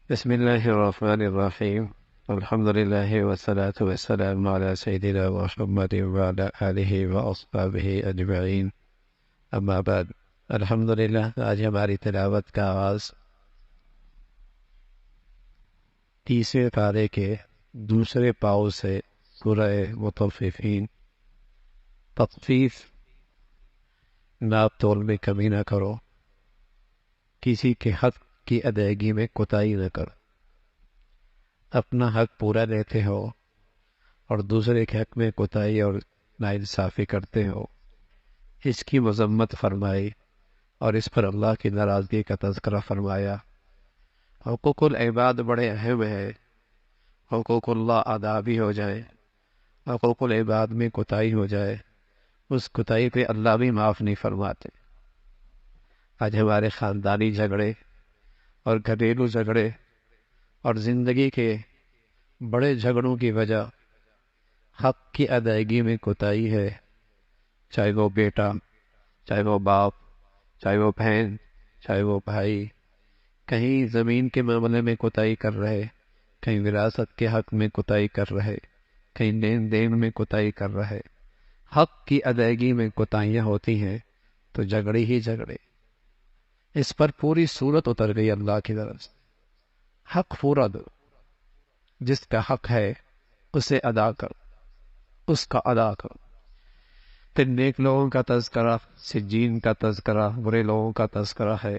بسم الله الرحمن الرحيم. الحمد لله والصلاة والسلام على سيدنا محمد وعلى آله وأصحابه أجمعين. أما بعد. الحمد للہ آج ہماری تلاوت کا آغاز 30ویں پارے کے دوسرے پاؤں سے سورہ مطففین. تخفیف، ناپ تول میں کمی نہ کرو، کسی کے حق کی ادائیگی میں کوتاہی نہ کرو. اپنا حق پورا لیتے ہو اور دوسرے کے حق میں کوتاہی اور ناانصافی کرتے ہو، اس کی مذمت فرمائی اور اس پر اللہ کی ناراضگی کا تذکرہ فرمایا. حقوق العباد بڑے اہم ہیں. حقوق اللہ ادا بھی ہو جائے، حقوق العباد میں کوتاہی ہو جائے، اس کوتاہی پہ اللہ بھی معاف نہیں فرماتے. آج ہمارے خاندانی جھگڑے اور گھریلو جھگڑے اور زندگی کے بڑے جھگڑوں کی وجہ حق کی ادائیگی میں کوتاہی ہے. چاہے وہ بیٹا، چاہے وہ باپ، چاہے وہ بہن، چاہے وہ بھائی، کہیں زمین کے معاملے میں کوتاہی کر رہے، کہیں وراثت کے حق میں کوتاہی کر رہے، کہیں لین دین میں کوتاہی کر رہے. حق کی ادائیگی میں کوتاہیاں ہوتی ہیں تو جھگڑے ہی جھگڑے. اس پر پوری صورت اتر گئی اللہ کی طرف سے. حق پورا دو، جس کا حق ہے اسے ادا کرو، اس کا ادا کرو. پھر نیک لوگوں کا تذکرہ، سجین کا تذکرہ، برے لوگوں کا تذکرہ ہے.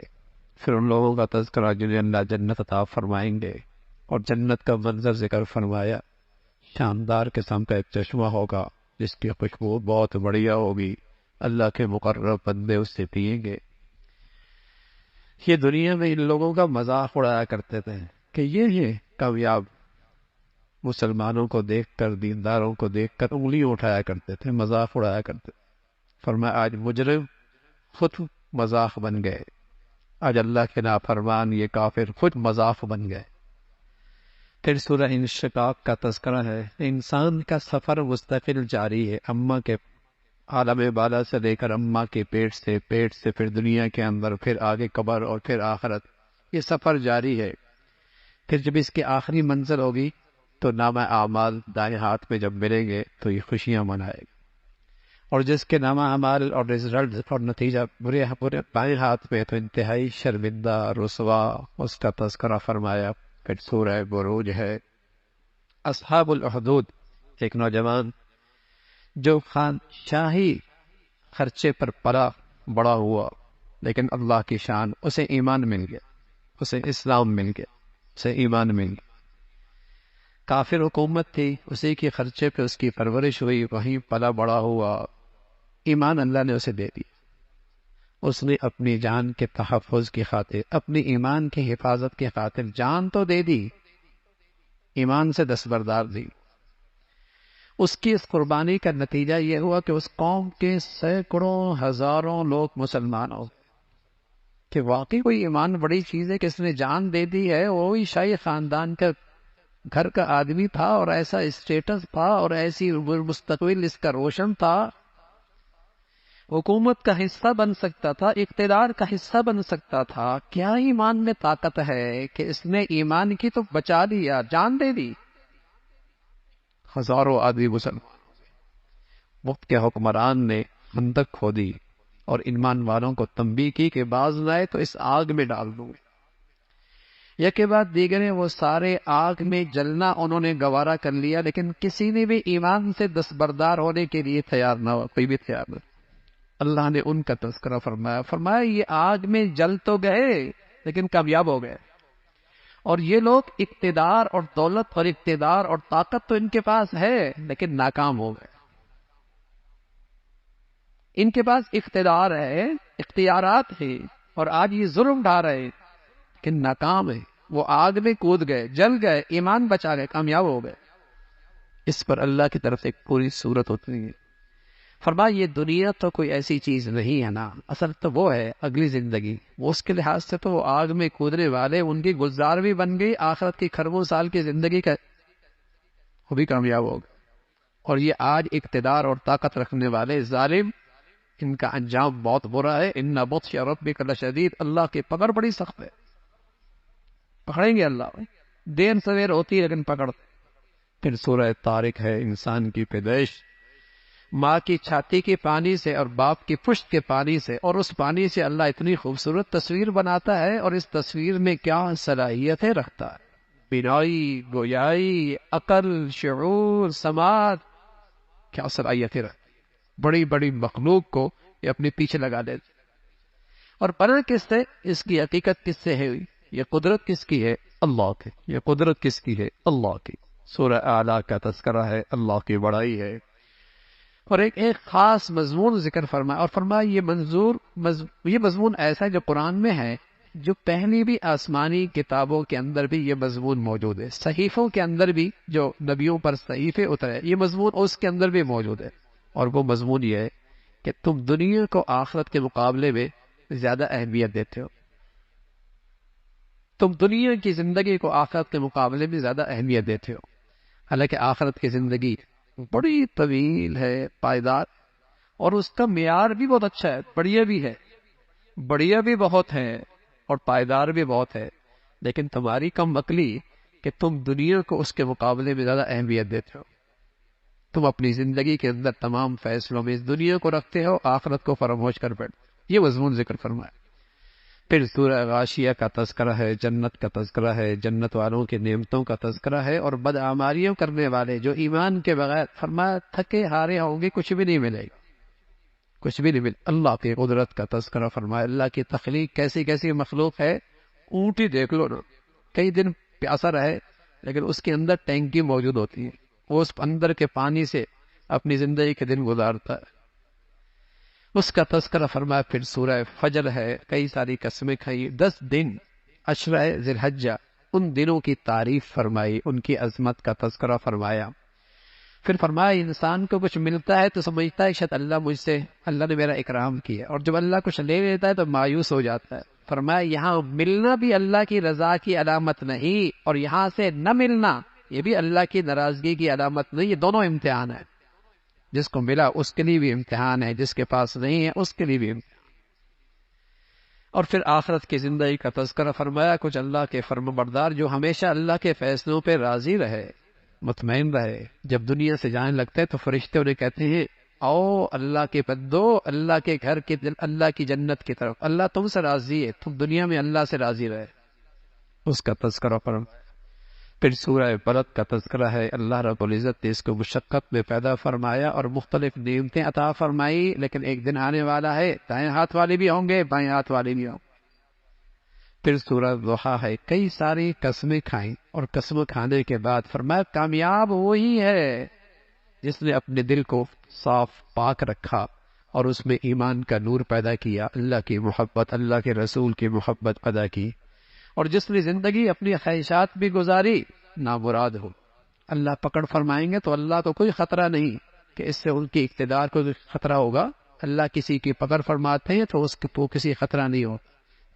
پھر ان لوگوں کا تذکرہ جنہیں اللہ جنت عطا فرمائیں گے، اور جنت کا منظر ذکر فرمایا. شاندار قسم کا ایک چشمہ ہوگا جس کی خوشبو بہت بڑھیا ہوگی، اللہ کے مقرب بندے اس سے پئیں گے. یہ دنیا میں ان لوگوں کا مذاق اڑایا کرتے تھے کہ یہ کامیاب مسلمانوں کو دیکھ کر، دینداروں کو دیکھ کر انگلی اٹھایا کرتے تھے، مذاق اڑایا کرتے تھے. فرمایا آج مجرم خود مذاق بن گئے، آج اللہ کے نافرمان یہ کافر خود مذاق بن گئے. پھر سورہ انشقاق کا تذکرہ ہے. انسان کا سفر مستقل جاری ہے، اماں کے عالم بالا سے لے کر اماں کے پیٹ سے پھر دنیا کے اندر، پھر آگے قبر اور پھر آخرت. یہ سفر جاری ہے. پھر جب اس کی آخری منزل ہوگی تو نامہ اعمال دائیں ہاتھ میں جب ملیں گے تو یہ خوشیاں منائے گا، اور جس کے نامہ اعمال اور رزلٹ اور نتیجہ برے بائیں ہاتھ میں تو انتہائی شرمندہ، رسوا. اس کا تذکرہ فرمایا. پھر سورہ بروج ہے. اصحاب الاخدود، ایک نوجوان جو خان شاہی خرچے پر پلا بڑا ہوا، لیکن اللہ کی شان، اسے ایمان مل گیا، اسے اسلام مل گیا، اسے ایمان مل گیا. کافر حکومت تھی، اسی کے خرچے پہ اس کی پرورش ہوئی، وہیں پلا بڑا ہوا. ایمان اللہ نے اسے دے دیا. اس نے اپنی جان کے تحفظ کی خاطر، اپنی ایمان کی حفاظت کی خاطر جان تو دے دی، ایمان سے دستبردار دی. اس کی اس قربانی کا نتیجہ یہ ہوا کہ اس قوم کے سینکڑوں ہزاروں لوگ مسلمان ہو گئے. کہ واقعی کوئی ایمان بڑی چیز ہے کہ اس نے جان دے دی ہے. وہی شاہی خاندان کا گھر کا آدمی تھا، اور ایسا اسٹیٹس تھا، اور ایسی مستقبل اس کا روشن تھا، حکومت کا حصہ بن سکتا تھا، اقتدار کا حصہ بن سکتا تھا. کیا ایمان میں طاقت ہے کہ اس نے ایمان کی تو بچا لیا، جان دے دی. ہزاروں آدمی مسلمان. وقت کے حکمران نے خندق کھودی اور ایمان والوں کو تنبیہ کی کہ باز لائے تو اس آگ میں ڈال دوں گے. یا کے بعد دیگرے وہ سارے آگ میں جلنا انہوں نے گوارا کر لیا، لیکن کسی نے بھی ایمان سے دستبردار ہونے کے لیے تیار نہ ہوا، کوئی بھی تیار نہ. اللہ نے ان کا تذکرہ فرمایا یہ آگ میں جل تو گئے لیکن کامیاب ہو گئے. اور یہ لوگ اقتدار اور دولت اور اقتدار اور طاقت تو ان کے پاس ہے لیکن ناکام ہو گئے. ان کے پاس اقتدار ہے، اختیارات ہیں، اور آج یہ ظلم ڈھا رہے ہیں لیکن ناکام ہے. وہ آگ میں کود گئے، جل گئے، ایمان بچا گئے، کامیاب ہو گئے. اس پر اللہ کی طرف سے ایک پوری صورت ہوتی ہے. فرمایا یہ دنیا تو کوئی ایسی چیز نہیں ہے نا، اصل تو وہ ہے اگلی زندگی. وہ اس کے لحاظ سے تو وہ آگ میں کودنے والے، ان کی گلزار بھی بن گئی، آخرت کی کھربوں سال کی زندگی کا وہ بھی کامیاب ہو گئے. اور یہ آج اقتدار اور طاقت رکھنے والے ظالم، ان کا انجام بہت برا ہے. ان بطش ربک لشدید، اللہ کی پکڑ بڑی سخت ہے. پکڑیں گے اللہ، دیر سویر ہوتی ہے لیکن پکڑتے۔ پھر سورہ طارق ہے، انسان کی پیدائش ماں کی چھاتی کے پانی سے اور باپ کی پشت کے پانی سے، اور اس پانی سے اللہ اتنی خوبصورت تصویر بناتا ہے، اور اس تصویر میں کیا صلاحیتیں رکھتا ہے، بینائی، گویائی، عقل، شعور، سماعت، کیا صلاحیتیں رکھتا ہے۔ بڑی بڑی مخلوق کو یہ اپنے پیچھے لگا دیتے، اور بنا کس سے؟ اس کی حقیقت کس سے ہے؟ یہ قدرت کس کی ہے؟ اللہ کی۔ یہ قدرت کس کی ہے؟ اللہ کی۔ سورہ اعلیٰ کا تذکرہ ہے، اللہ کی بڑائی ہے، اور ایک خاص مضمون ذکر فرمایا، اور فرمایا یہ مضمون ایسا ہے جو قرآن میں ہے، جو پہلی بھی آسمانی کتابوں کے اندر بھی یہ مضمون موجود ہے، صحیفوں کے اندر بھی جو نبیوں پر صحیفے اترے یہ مضمون اس کے اندر بھی موجود ہے، اور وہ مضمون یہ ہے کہ تم دنیا کو آخرت کے مقابلے میں زیادہ اہمیت دیتے ہو، تم دنیا کی زندگی کو آخرت کے مقابلے میں زیادہ اہمیت دیتے ہو، حالانکہ آخرت کی زندگی بڑی طویل ہے، پائیدار، اور اس کا معیار بھی بہت اچھا ہے، بڑھیا بھی بہت ہے اور پائیدار بھی بہت ہے، لیکن تمہاری کم عقلی کہ تم دنیا کو اس کے مقابلے میں زیادہ اہمیت دیتے ہو، تم اپنی زندگی کے اندر تمام فیصلوں میں اس دنیا کو رکھتے ہو، آخرت کو فراموش کر بیٹھتے۔ یہ مضمون ذکر فرمایا۔ پھر سورہ غاشیہ کا تذکرہ ہے، جنت کا تذکرہ ہے، جنت والوں کے نعمتوں کا تذکرہ ہے، اور بدعمالیوں کرنے والے جو ایمان کے بغیر فرمایا تھکے ہارے ہوں گے، کچھ بھی نہیں ملے گا، کچھ بھی نہیں ملے۔ اللہ کی قدرت کا تذکرہ فرمایا، اللہ کی تخلیق کیسی کیسی مخلوق ہے، اونٹ ہی دیکھ لو نا، کئی دن پیاسا رہے لیکن اس کے اندر ٹینکی موجود ہوتی ہے، وہ اس اندر کے پانی سے اپنی زندگی کے دن گزارتا ہے، اس کا تذکرہ فرمایا۔ پھر سورہ فجر ہے، کئی ساری قسمیں کھائی، 10 دن عشرہ ذی الحجہ، ان دنوں کی تعریف فرمائی، ان کی عظمت کا تذکرہ فرمایا۔ پھر فرمایا انسان کو کچھ ملتا ہے تو سمجھتا ہے شاید اللہ نے میرا اکرام کیا، اور جب اللہ کچھ لے لیتا ہے تو مایوس ہو جاتا ہے۔ فرمایا یہاں ملنا بھی اللہ کی رضا کی علامت نہیں، اور یہاں سے نہ ملنا یہ بھی اللہ کی ناراضگی کی علامت نہیں، یہ دونوں امتحان ہے، جس کو ملا اس کے لیے بھی امتحان ہے، جس کے پاس نہیں ہے اس کے لیے بھی امتحان۔ اور پھر آخرت کی زندگی کا تذکرہ فرمایا، کچھ اللہ کے فرم بردار جو ہمیشہ اللہ کے فیصلوں پہ راضی رہے، مطمئن رہے، جب دنیا سے جانے لگتے ہیں تو فرشتے انہیں کہتے ہیں آؤ اللہ کے بندو، اللہ کے گھر کے اللہ کی جنت کی طرف، اللہ تم سے راضی ہے، تم دنیا میں اللہ سے راضی رہے، اس کا تذکرہ فرمایا۔ پھر سورہ بلد کا تذکرہ ہے، اللہ رب العزت نے اس کو مشقت میں پیدا فرمایا اور مختلف نعمتیں عطا فرمائی، لیکن ایک دن آنے والا ہے دائیں ہاتھ والے بھی ہوں گے، بائیں ہاتھ والے بھی ہوں گے۔ پھر سورہ ضحیٰ ہے، کئی ساری قسمیں کھائیں، اور قسم کھانے کے بعد فرمایا کامیاب وہی ہے جس نے اپنے دل کو صاف پاک رکھا اور اس میں ایمان کا نور پیدا کیا، اللہ کی محبت، اللہ کے رسول کی محبت پیدا کی، اور جس نے زندگی اپنی خواہشات بھی گزاری نامراد ہو۔ اللہ پکڑ فرمائیں گے تو اللہ کو کوئی خطرہ نہیں کہ اس سے ان کی اقتدار کو خطرہ ہوگا، اللہ کسی کی پکڑ فرماتے ہیں تو اس کو کسی خطرہ نہیں ہو۔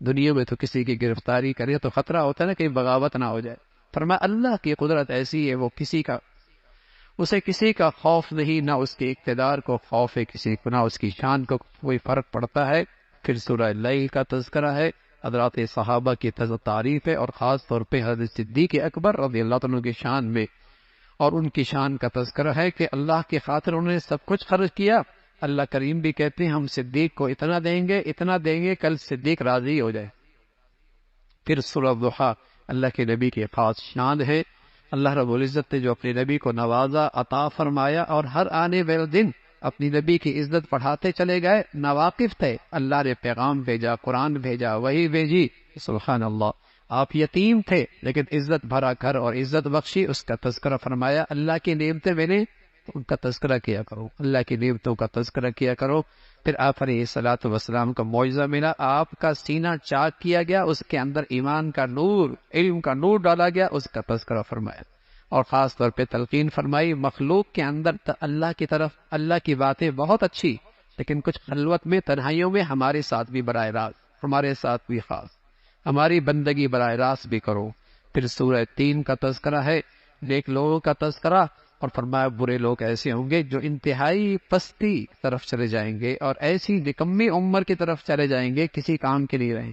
دنیا میں تو کسی کی گرفتاری کرے تو خطرہ ہوتا ہے نا، کہ بغاوت نہ ہو جائے۔ فرمایا اللہ کی قدرت ایسی ہے، وہ اسے کسی کا خوف نہیں، نہ اس کے اقتدار کو خوف ہے کسی کو، نہ اس کی شان کو کوئی فرق پڑتا ہے۔ پھر سورہ لیل کا تذکرہ ہے، حضرات صحابہ کی تعریف ہے، اور خاص طور پہ حضرت صدیق اکبر رضی اللہ عنہ کی شان میں، اور ان کی شان کا تذکرہ ہے کہ اللہ کی خاطر انہوں نے سب کچھ خرچ کیا۔ اللہ کریم بھی کہتے ہیں ہم صدیق کو اتنا دیں گے کل صدیق راضی ہو جائے۔ پھر سورہ ضحیٰ اللہ کے نبی کی خاص شان ہے، اللہ رب العزت نے جو اپنے نبی کو نوازا، عطا فرمایا، اور ہر آنے والے دن اپنی نبی کی عزت بڑھاتے چلے گئے، ناواقف تھے، اللہ نے پیغام بھیجا، قرآن بھیجا، وحی بھیجی، سبحان اللہ۔ آپ یتیم تھے لیکن عزت بھرا گھر اور عزت بخشی، اس کا تذکرہ فرمایا۔ اللہ کی نعمتیں ملیں تو ان کا تذکرہ کیا کرو، اللہ کی نعمتوں کا تذکرہ کیا کرو۔ پھر آپ علیہ الصلوۃ والسلام کا معجزہ ملا، آپ کا سینہ چاک کیا گیا، اس کے اندر ایمان کا نور، علم کا نور ڈالا گیا، اس کا تذکرہ فرمایا، اور خاص طور پہ تلقین فرمائی مخلوق کے اندر اللہ کی طرف، اللہ کی باتیں بہت اچھی، لیکن کچھ خلوت میں تنہائیوں میں ہمارے ساتھ بھی براہ راست، ہمارے ساتھ بھی خاص، ہماری بندگی براہ راست بھی کرو۔ پھر سورہ 3 کا تذکرہ ہے، نیک لوگوں کا تذکرہ، اور فرمایا برے لوگ ایسے ہوں گے جو انتہائی پستی طرف چلے جائیں گے، اور ایسی نکمی عمر کی طرف چلے جائیں گے، کسی کام کے نہیں رہیں،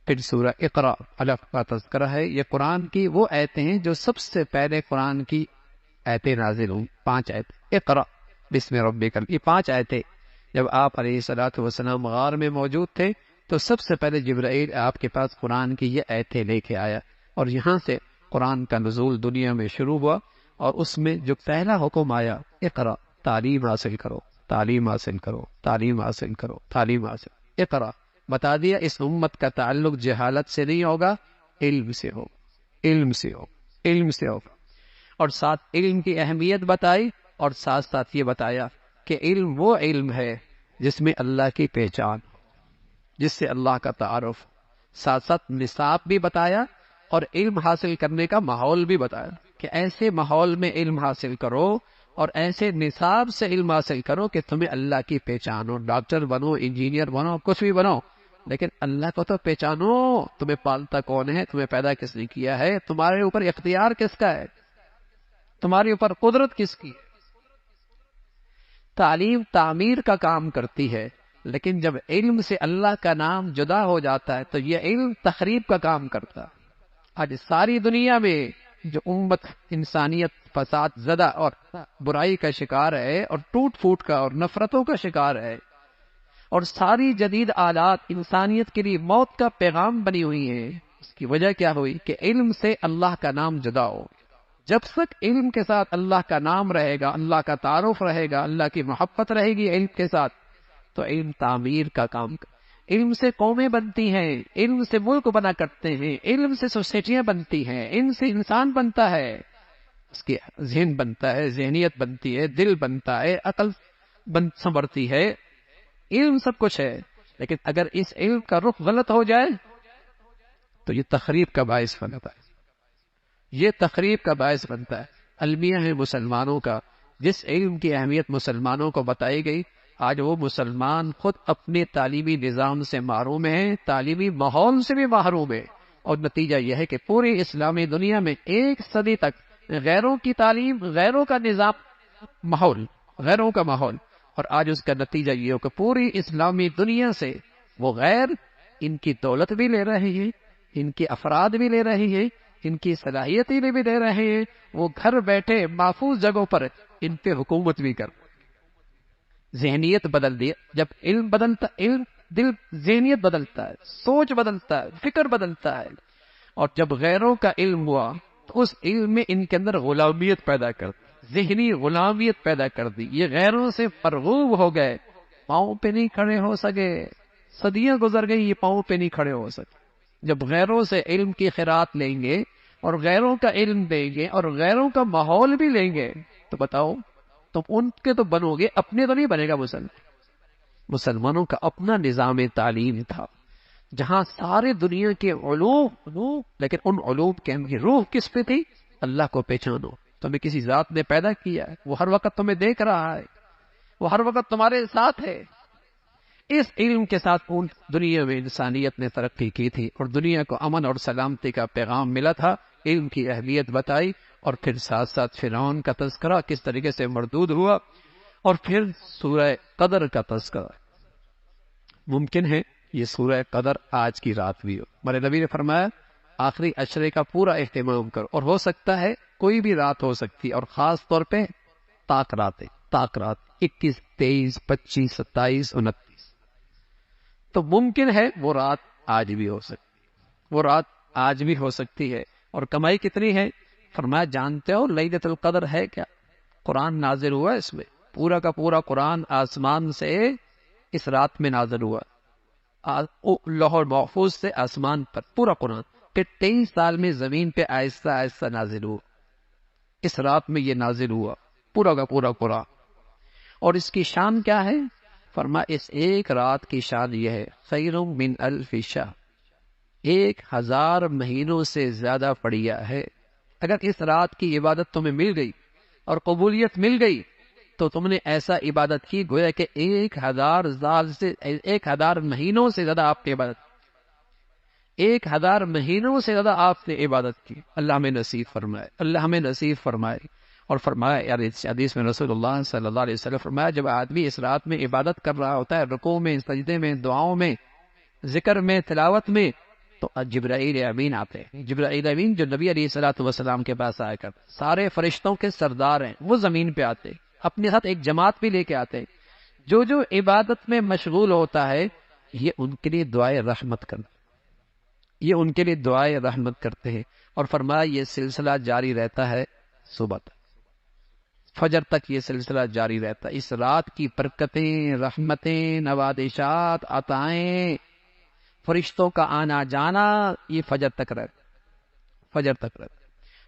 پھر سورہ اقرا، الف کا تذکرہ ہے. یہ قرآن کی وہ آیتیں ہیں جو سب سے پہلے قرآن کی آیتیں نازل ہوئی. 5 آیت. اقرا بسم ربک، یہ 5 آیتیں جب آپ علیہ الصلوۃ والسلام غار میں موجود تھے تو سب سے پہلے جبرائیل آپ کے پاس قرآن کی یہ آیتیں لے کے آیا، اور یہاں سے قرآن کا نزول دنیا میں شروع ہوا. اور اس میں جو پہلا حکم آیا، اقرا، تعلیم حاصل کرو، تعلیم حاصل کرو، تعلیم حاصل کرو، تعلیم حاصل. اقرا بتا دیا اس امت کا تعلق جہالت سے نہیں ہوگا، علم سے ہوگا، علم سے ہوگا، علم سے ہوگا. اور ساتھ علم کی اہمیت بتائی، اور ساتھ ساتھ یہ بتایا کہ علم وہ علم ہے جس میں اللہ کی پہچان، جس سے اللہ کا تعارف. ساتھ ساتھ نصاب بھی بتایا اور علم حاصل کرنے کا ماحول بھی بتایا کہ ایسے ماحول میں علم حاصل کرو اور ایسے نصاب سے علم حاصل کرو کہ تمہیں اللہ کی پہچان ہو. ڈاکٹر بنو، انجینئر بنو، کچھ بھی بنو، لیکن اللہ کو تو پہچانو. تمہیں پالتا کون ہے، تمہیں پیدا کس نے کیا ہے، تمہارے اوپر اختیار کس کا ہے، تمہارے اوپر قدرت کس کی ہے. تعلیم تعمیر کا کام کرتی ہے، لیکن جب علم سے اللہ کا نام جدا ہو جاتا ہے تو یہ علم تخریب کا کام کرتا ہے. آج ساری دنیا میں جو امت انسانیت فساد زدہ اور برائی کا شکار ہے، اور ٹوٹ پھوٹ کا اور نفرتوں کا شکار ہے، اور ساری جدید آلات انسانیت کے لیے موت کا پیغام بنی ہوئی ہیں، اس کی وجہ کیا ہوئی کہ علم سے اللہ کا نام جدا ہو. جب تک علم کے ساتھ اللہ کا نام رہے گا، اللہ کا تعارف رہے گا، اللہ کی محبت رہے گی علم کے ساتھ، تو علم تعمیر کا کام. علم سے قومیں بنتی ہیں، علم سے ملک بنا کرتے ہیں، علم سے سوسائٹیاں بنتی ہیں، علم سے انسان بنتا ہے، اس کی ذہن بنتا ہے، ذہنیت بنتی ہے، دل بنتا ہے، عقل سنورتی ہے. علم سب کچھ ہے، لیکن اگر اس علم کا رخ غلط ہو جائے تو یہ تخریب کا باعث بنتا ہے، یہ تخریب کا باعث بنتا ہے. المیہ ہے مسلمانوں کا، جس علم کی اہمیت مسلمانوں کو بتائی گئی، آج وہ مسلمان خود اپنے تعلیمی نظام سے محروم ہیں، تعلیمی ماحول سے بھی محروم ہیں. اور نتیجہ یہ ہے کہ پوری اسلامی دنیا میں 1 صدی تک غیروں کی تعلیم، غیروں کا نظام، ماحول، غیروں کا ماحول. اور آج اس کا نتیجہ یہ ہو کہ پوری اسلامی دنیا سے وہ غیر ان کی دولت بھی لے رہے ہیں، ان کی افراد بھی لے رہے ہیں، ان کی صلاحیتیں بھی دے رہے ہیں. وہ گھر بیٹھے محفوظ جگہوں پر ان پہ حکومت بھی کر. ذہنیت بدل دی. جب علم بدلتا، علم دل ذہنیت بدلتا ہے، سوچ بدلتا ہے، فکر بدلتا ہے. اور جب غیروں کا علم ہوا تو اس علم میں ان کے اندر غلامیت پیدا کر دی، ذہنی غلامیت پیدا کر دی. یہ غیروں سے مرغوب ہو گئے، پاؤں پہ نہیں کھڑے ہو سکے. صدیاں گزر گئی، یہ پاؤں پہ نہیں کھڑے ہو سکے. جب غیروں سے علم کی خیرات لیں گے اور غیروں کا علم دیں گے اور غیروں کا ماحول بھی لیں گے تو بتاؤ تم ان کے تو بنو گے، اپنے تو نہیں بنے گا. مسلمانوں کا اپنا نظام تعلیم تھا جہاں سارے دنیا کے علوم، لیکن ان علوم کے اندر روح کس پہ تھی؟ اللہ کو پہچانو. تمہیں کسی ذات نے پیدا کیا ہے، وہ ہر وقت تمہیں دیکھ رہا ہے، وہ ہر وقت تمہارے ساتھ ہے. اس علم کے ساتھ دنیا میں انسانیت نے ترقی کی تھی اور دنیا کو امن اور سلامتی کا پیغام ملا تھا. علم کی اہمیت بتائی، اور پھر ساتھ ساتھ فرعون کا تذکرہ کس طریقے سے مردود ہوا، اور پھر سورہ قدر کا تذکرہ. ممکن ہے یہ سورہ قدر آج کی رات بھی ہو. ہمارے نبی نے فرمایا آخری عشرے کا پورا اہتمام کرو، اور ہو سکتا ہے کوئی بھی رات ہو سکتی، اور خاص طور پہ طاق رات 21، 23، 25، 27، 29. تو ممکن ہے وہ رات آج بھی ہو سکتی، وہ رات آج بھی ہو سکتی ہے. اور کمائی کتنی ہے؟ فرمایا جانتے ہو لیلۃ القدر ہے کیا؟ قرآن نازل ہوا اس میں، پورا کا پورا قرآن آسمان سے اس رات میں نازل ہوا، لوح محفوظ سے آسمان پر پورا قرآن. پھر 23 سال میں زمین پہ آہستہ آہستہ نازل ہوا. اس رات میں یہ نازل ہوا پورا کا پورا قرآن. اور اس کی شان کیا ہے؟ فرمایا اس ایک رات کی شان یہ ہے خیر من الف شہر، 1000 مہینوں سے زیادہ بڑھیا ہے. اگر اس رات کی عبادت تمہیں مل گئی اور قبولیت مل گئی تو تم نے ایسا عبادت کی گویا کہ 1000 مہینوں سے زیادہ آپ نے عبادت، 1000 مہینوں سے زیادہ آپ نے عبادت کی. اللہ ہمیں نصیب فرمائے، اللہ ہمیں نصیب فرمائے. اور فرمایا یار اس حدیث میں رسول اللہ صلی اللہ علیہ وسلم فرمایا جب آدمی اس رات میں عبادت کر رہا ہوتا ہے، رکوع میں، سجدے میں، دعاؤں میں، ذکر میں، تلاوت میں، تو جبرائیل امین آتے ہیں. جبرائیل امین جو نبی علیہ الصلوۃ والسلام کے پاس آیا کرتے، سارے فرشتوں کے سردار ہیں، وہ زمین پہ آتے، اپنے ساتھ ایک جماعت بھی لے کے آتے. جو جو عبادت میں مشغول ہوتا ہے یہ ان کے لیے دعائے رحمت کرتے، یہ ان کے لیے دعائے رحمت کرتے ہیں. اور فرمایا یہ سلسلہ جاری رہتا ہے صبح تک، فجر تک یہ سلسلہ جاری رہتا ہے. اس رات کی برکتیں، رحمتیں، نوازشات، عطائیں، فرشتوں کا آنا جانا یہ فجر تک رہتا، فجر تک رہتا.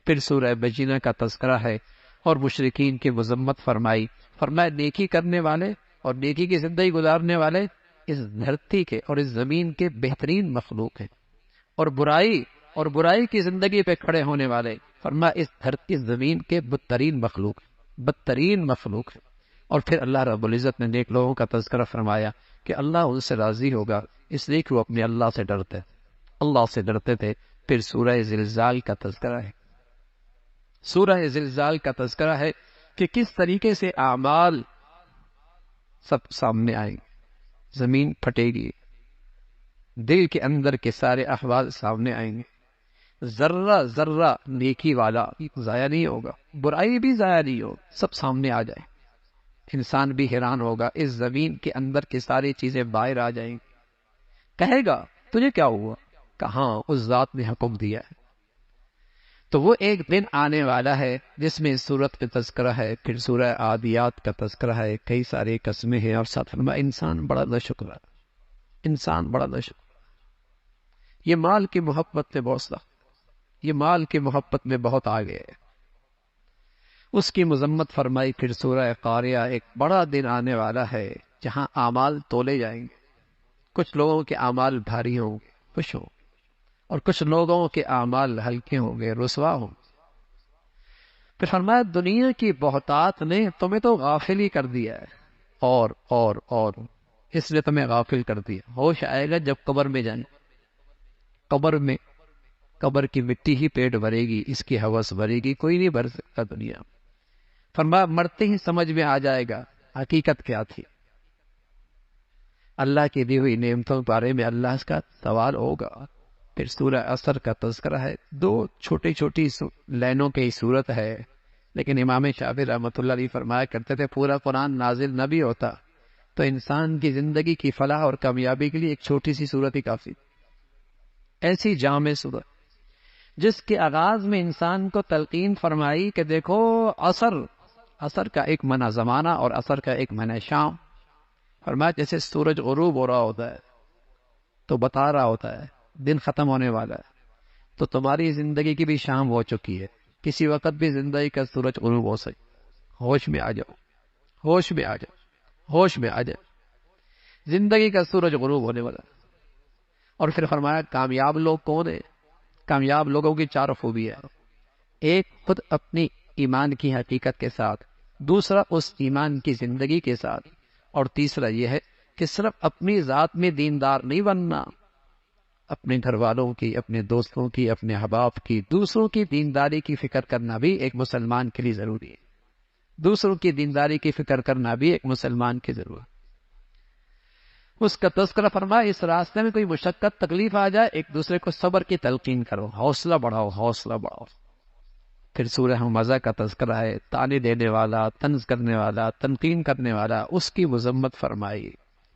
پھر سورہ بجینہ کا تذکرہ ہے اور مشرکین کی مذمت فرمائی. فرمایا نیکی کرنے والے اور نیکی کی زندگی گزارنے والے اس دھرتی کے اور اس زمین کے بہترین مخلوق ہیں، اور برائی کی زندگی پہ کھڑے ہونے والے فرمایا اس دھرتی زمین کے بدترین مخلوق ہیں، بدترین مخلوق ہے. اور پھر اللہ رب العزت نے نیک لوگوں کا تذکرہ فرمایا کہ اللہ ان سے راضی ہوگا، اس لیے کہ وہ اپنے اللہ سے ڈرتے، اللہ سے ڈرتے تھے. پھر سورہ زلزال کا تذکرہ ہے، سورہ زلزال کا تذکرہ ہے کہ کس طریقے سے اعمال سب سامنے آئیں گے، زمین پھٹے گی، دل کے اندر کے سارے احوال سامنے آئیں گے. ذرہ ذرہ نیکی والا ضائع نہیں ہوگا، برائی بھی ضائع نہیں ہوگا، سب سامنے آ جائے. انسان بھی حیران ہوگا، اس زمین کے اندر کی ساری چیزیں باہر آ جائیں گی. کہے گا تجھے کیا ہوا؟ کہاں اس ذات نے حکم دیا ہے. تو وہ ایک دن آنے والا ہے جس میں سورت کا تذکرہ ہے، پھر سورہ عادیات کا تذکرہ ہے، کئی سارے قسمیں ہیں. اور ساتھ میں انسان بڑا ناشکر ہے، انسان بڑا ناشکر. یہ مال کی محبت میں بہت سخت، یہ مال کی محبت میں بہت آگے ہے، اس کی مذمت فرمائی. پھر سورہ قاریہ، ایک بڑا دن آنے والا ہے جہاں اعمال تولے جائیں گے. کچھ لوگوں کے اعمال بھاری ہوں گے، خوش ہوں گے، اور کچھ لوگوں کے اعمال ہلکے ہوں گے، رسوا ہوں گے. پھر فرمایا دنیا کی بہتات نے تمہیں تو غافل ہی کر دیا ہے، اور اس نے تمہیں غافل کر دیا. ہوش آئے گا جب قبر میں جائیں، قبر کی مٹی ہی پیٹ بھرے گی، اس کی ہوس بھرے گی، کوئی نہیں بھر سکتا دنیا میں. فرمایا مرتے ہی سمجھ میں آ جائے گا حقیقت کیا تھی. اللہ کی دی ہوئی نعمتوں کے بارے میں اللہ کا سوال ہوگا. پھر سورہ عصر کا تذکرہ ہے، دو چھوٹی چھوٹی لائنوں کی صورت ہے، لیکن امام شافعی رحمۃ اللہ علیہ فرمایا کرتے تھے پورا قرآن نازل نہ بھی ہوتا تو انسان کی زندگی کی فلاح اور کامیابی کے لیے ایک چھوٹی سی صورت ہی کافی. ایسی جامع صورت جس کے آغاز میں انسان کو تلقین فرمائی کہ دیکھو عصر کا ایک منع زمانہ اور عصر کا ایک منع شام. فرمایا جیسے سورج غروب ہو رہا ہوتا ہے تو بتا رہا ہوتا ہے دن ختم ہونے والا ہے، تو تمہاری زندگی کی بھی شام ہو چکی ہے، کسی وقت بھی زندگی کا سورج غروب ہو سکے. ہوش میں آ جاؤ، ہوش میں آ جاؤ، ہوش میں آ جاؤ، زندگی کا سورج غروب ہونے والا. اور پھر فرمایا کامیاب لوگ کون ہیں؟ کامیاب لوگوں کی چار خوبیاں، ایک خود اپنی ایمان کی حقیقت کے ساتھ، دوسرا اس ایمان کی زندگی کے ساتھ، اور تیسرا یہ ہے کہ صرف اپنی ذات میں دیندار نہیں بننا، اپنے گھر والوں کی، اپنے دوستوں کی، اپنے احباب کی، دوسروں کی دینداری کی فکر کرنا بھی ایک مسلمان کے لیے ضروری ہے. دوسروں کی دینداری کی فکر کرنا بھی ایک مسلمان کی ضرورت. اس کا تذکرہ فرمایا اس راستے میں کوئی مشقت تکلیف آ جائے ایک دوسرے کو صبر کی تلقین کرو، حوصلہ بڑھاؤ، حوصلہ بڑھاؤ. پھر سورہ ہمزہ کا تذکرہ ہے، طعنے دینے والا، طنز کرنے والا، تنقین کرنے والا، اس کی مذمت فرمائی.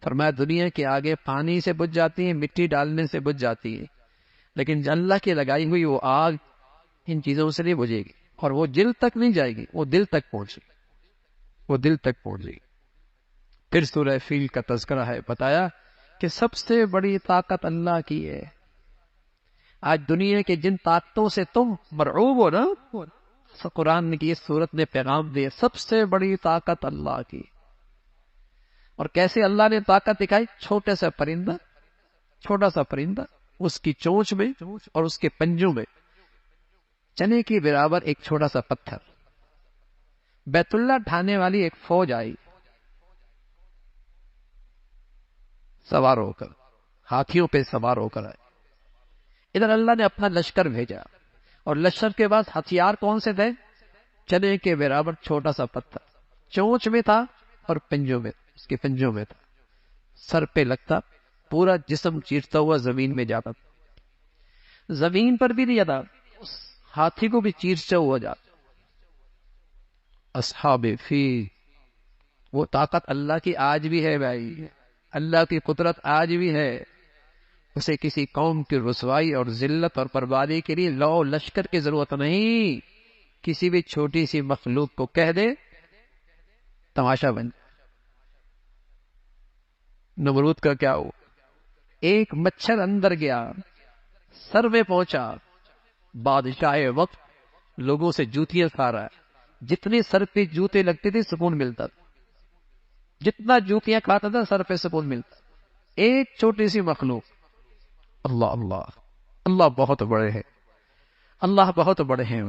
فرمایا دنیا کے آگے پانی سے بجھ جاتی ہے، مٹی ڈالنے سے بجھ جاتی ہے، لیکن اللہ کی لگائی ہوئی وہ آگ ان چیزوں سے نہیں بجھے گی، اور وہ دل تک نہیں جائے گی، وہ دل تک پہنچے گی، وہ دل تک پہنچے گی. پھر سورہ فیل کا تذکرہ ہے، بتایا کہ سب سے بڑی طاقت اللہ کی ہے. آج دنیا کے جن طاقتوں سے تم مرعوب ہو نا، قرآن نے کی سورت نے پیغام دیا سب سے بڑی طاقت اللہ کی. اور کیسے اللہ نے طاقت دکھائی؟ چھوٹا سا پرندہ اس کی چونچ میں اور اس کے پنجوں میں چنے کے برابر ایک چھوٹا سا پتھر. بیت اللہ ڈھانے والی ایک فوج آئی سوار ہو کر، ہاتھیوں پہ سوار ہو کر آئے. ادھر اللہ نے اپنا لشکر بھیجا، اور لشکر کے بعد ہتھیار کون سے تھے؟ چنے کے برابر چھوٹا سا پتھر چونچ میں تھا اور پنجوں میں، اس کے پنجوں میں تھا. سر پہ لگتا، پورا جسم چیرتا ہوا زمین میں جاتا تھا. زمین پر بھی نہیں جاتا، اس ہاتھی کو بھی چیر چو ہو جاتا۔ اصحاب فیل، وہ طاقت اللہ کی آج بھی ہے بھائی، اللہ کی قدرت آج بھی ہے۔ اسے کسی قوم کی رسوائی اور ذلت اور بربادی کے لیے لو لشکر کی ضرورت نہیں، کسی بھی چھوٹی سی مخلوق کو کہہ دے تماشا بن۔ نمرود کا کیا ہوا؟ ایک مچھر اندر گیا، سر میں پہنچا، بادشاہ وقت لوگوں سے جوتیاں کھا رہا ہے، جتنے سر پہ جوتے لگتے تھے سکون ملتا تھا، جتنا جوتیاں کھاتا تھا سر پہ سکون ملتا۔ ایک چھوٹی سی مخلوق، اللہ اللہ اللہ بہت بڑے ہیں، اللہ بہت بڑے ہیں۔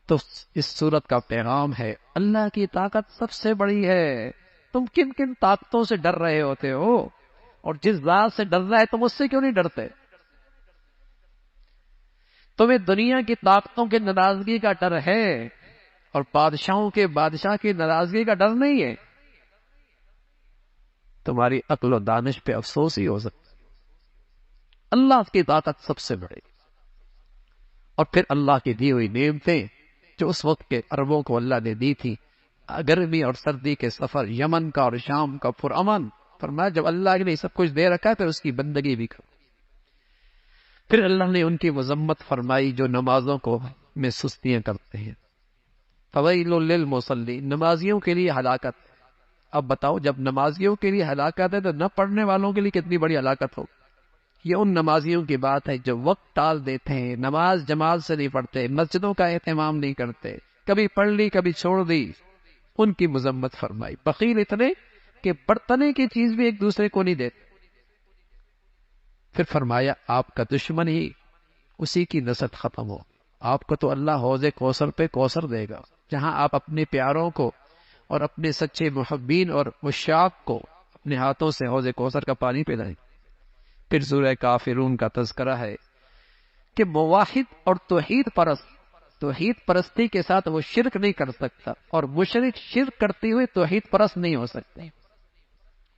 تو اس سورت کا پیغام ہے اللہ کی طاقت سب سے بڑی ہے۔ تم کن کن طاقتوں سے ڈر رہے ہوتے ہو، اور جس ذات سے ڈر رہا ہے تم اس سے کیوں نہیں ڈرتے؟ تمہیں دنیا کی طاقتوں کی ناراضگی کا ڈر ہے اور بادشاہوں کے بادشاہ کی ناراضگی کا ڈر نہیں ہے؟ تمہاری عقل و دانش پہ افسوس ہی ہو سکتا۔ اللہ کی طاقت سب سے بڑی، اور پھر اللہ کی دی ہوئی نعمتیں جو اس وقت کے عربوں کو اللہ نے دی تھی، گرمی اور سردی کے سفر، یمن کا اور شام کا پرامن۔ فرمایا جب اللہ نے سب کچھ دے رکھا ہے پھر اس کی بندگی بھی کرو۔ پھر اللہ نے ان کی مذمت فرمائی جو نمازوں کو میں سستیاں کرتے ہیں۔ فویل للمصلین، نمازیوں کے لیے ہلاکت۔ اب بتاؤ جب نمازیوں کے لیے ہلاکت ہے تو نہ پڑھنے والوں کے لیے کتنی بڑی ہلاکت ہو۔ یہ ان نمازیوں کی بات ہے جو وقت ٹال دیتے ہیں، نماز جماعت سے نہیں پڑھتے، مسجدوں کا اہتمام نہیں کرتے، کبھی پڑھ لی کبھی چھوڑ دی، ان کی مذمت فرمائی۔ بخیل اتنے کہ برتنے کی چیز بھی ایک دوسرے کو نہیں دیتے۔ پھر فرمایا آپ کا دشمن ہی اسی کی نسل ختم ہو۔ آپ کو تو اللہ حوض کوثر پہ کوثر دے گا، جہاں آپ اپنے پیاروں کو اور اپنے سچے محبین اور مشاق کو اپنے ہاتھوں سے حوض کوثر کا پانی پلائیں۔ پھر سورہ کافرون کا تذکرہ ہے کہ موحد اور توحید پرستی کے ساتھ وہ شرک نہیں کر سکتا، اور مشرک شرک کرتے ہوئے توحید پرست نہیں ہو سکتے۔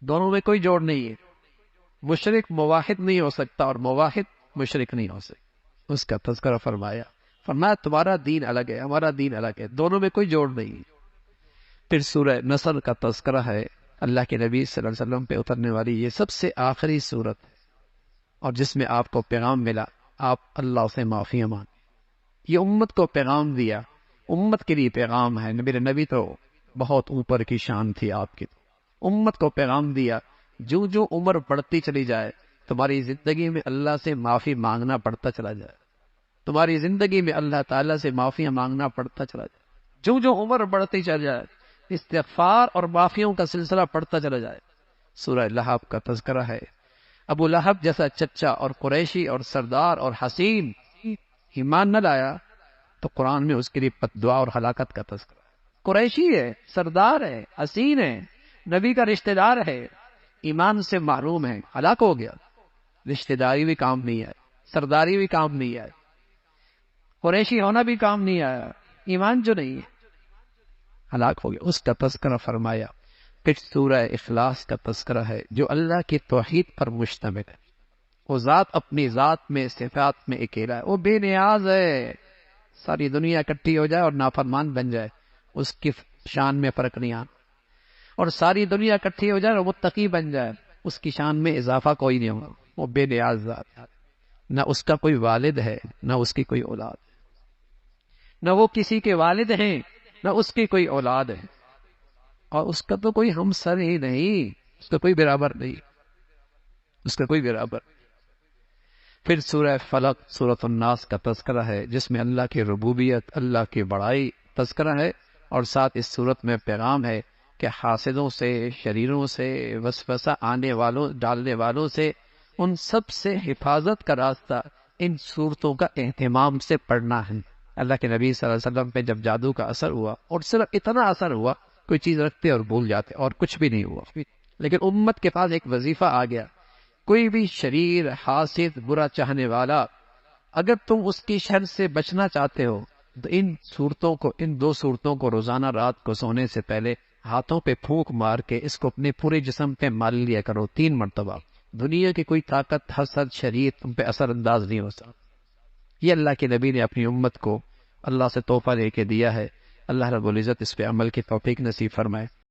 دونوں میں کوئی جوڑ نہیں ہے، مشرک موحد نہیں ہو سکتا اور موحد مشرک نہیں ہو سکتا۔ اس کا تذکرہ فرمایا تمہارا دین الگ ہے، ہمارا دین الگ ہے، دونوں میں کوئی جوڑ نہیں ہے۔ پھر سورہ نصر کا تذکرہ ہے، اللہ کے نبی صلی اللہ علیہ وسلم پہ اترنے والی یہ سب سے آخری سورت ہے، اور جس میں آپ کو پیغام ملا آپ اللہ سے معافی مانگیں۔ یہ امت کو پیغام دیا، امت کے لیے پیغام ہے۔ میرے نبی تو بہت اوپر کی شان تھی آپ کی، امت کو پیغام دیا جو جو عمر بڑھتی چلی جائے تمہاری زندگی میں اللہ سے معافی مانگنا پڑتا چلا جائے، تمہاری زندگی میں اللہ تعالیٰ سے معافی مانگنا پڑتا چلا جائے، جو جو عمر بڑھتی چل جائے استغفار اور معافیوں کا سلسلہ پڑھتا چلا جائے۔ سورہ لہب کا تذکرہ ہے، ابو لہب جیسا چچا اور قریشی اور سردار اور حسین ایمان نہ لایا تو قرآن میں اس کے لیے بددعا اور ہلاکت کا تذکرہ ہے۔ قریشی ہے، سردار ہے، حسین ہے، نبی کا رشتہ دار ہے، ایمان سے محروم ہے، ہلاک ہو گیا۔ رشتہ داری بھی کام نہیں آئی، سرداری بھی کام نہیں آئی، قریشی ہونا بھی کام نہیں آیا، ایمان جو نہیں ہے ہلاک ہو گیا۔ اس کا تذکرہ فرمایا۔ پھر سورہ اخلاص کا تذکرہ ہے جو اللہ کی توحید پر مشتمل ہے۔ وہ ذات اپنی ذات میں صفات میں اکیلا ہے، وہ بے نیاز ہے، ساری دنیا اکٹھی ہو جائے اور نافرمان بن جائے اس کی شان میں فرق نہیں آنا، اور ساری دنیا اکٹھی ہو جائے اور متقی بن جائے اس کی شان میں اضافہ کوئی نہیں ہوگا۔ وہ بے نیاز ذات ہے، نہ اس کا کوئی والد ہے نہ اس کی کوئی اولاد ہے، نہ وہ کسی کے والد ہیں نہ اس کی کوئی اولاد ہے، اور اس کا تو کوئی ہمسر ہی نہیں، اس کا کوئی برابر نہیں، اس کا کوئی برابر نہیں۔ پھر سورہ فلق، سورۃ الناس کا تذکرہ ہے جس میں اللہ کی ربوبیت، اللہ کی بڑائی تذکرہ ہے، اور ساتھ اس سورت میں پیغام ہے کہ حاسدوں سے، شریروں سے، وسوسہ آنے والوں، ڈالنے والوں سے، ان سب سے حفاظت کا راستہ ان صورتوں کا اہتمام سے پڑھنا ہے۔ اللہ کے نبی صلی اللہ علیہ وسلم پہ جب جادو کا اثر ہوا، اور صرف اتنا اثر ہوا کوئی چیز رکھتے اور بھول جاتے اور کچھ بھی نہیں ہوا، لیکن امت کے پاس ایک وظیفہ آ گیا، کوئی بھی شریر، حاسد، برا چاہنے والا، اگر تم اس کی شر سے بچنا چاہتے ہو تو ان دو صورتوں کو روزانہ رات کو سونے سے پہلے ہاتھوں پہ پھونک مار کے اس کو اپنے پورے جسم پہ مال لیا کرو 3 مرتبہ۔ دنیا کی کوئی طاقت، حسد، شریر تم پہ اثر انداز نہیں ہو سکتا۔ یہ اللہ کے نبی نے اپنی امت کو اللہ سے تحفہ دے کے دیا ہے. اللہ رب العزت اس پہ عمل کی توفیق نصیب فرمائے.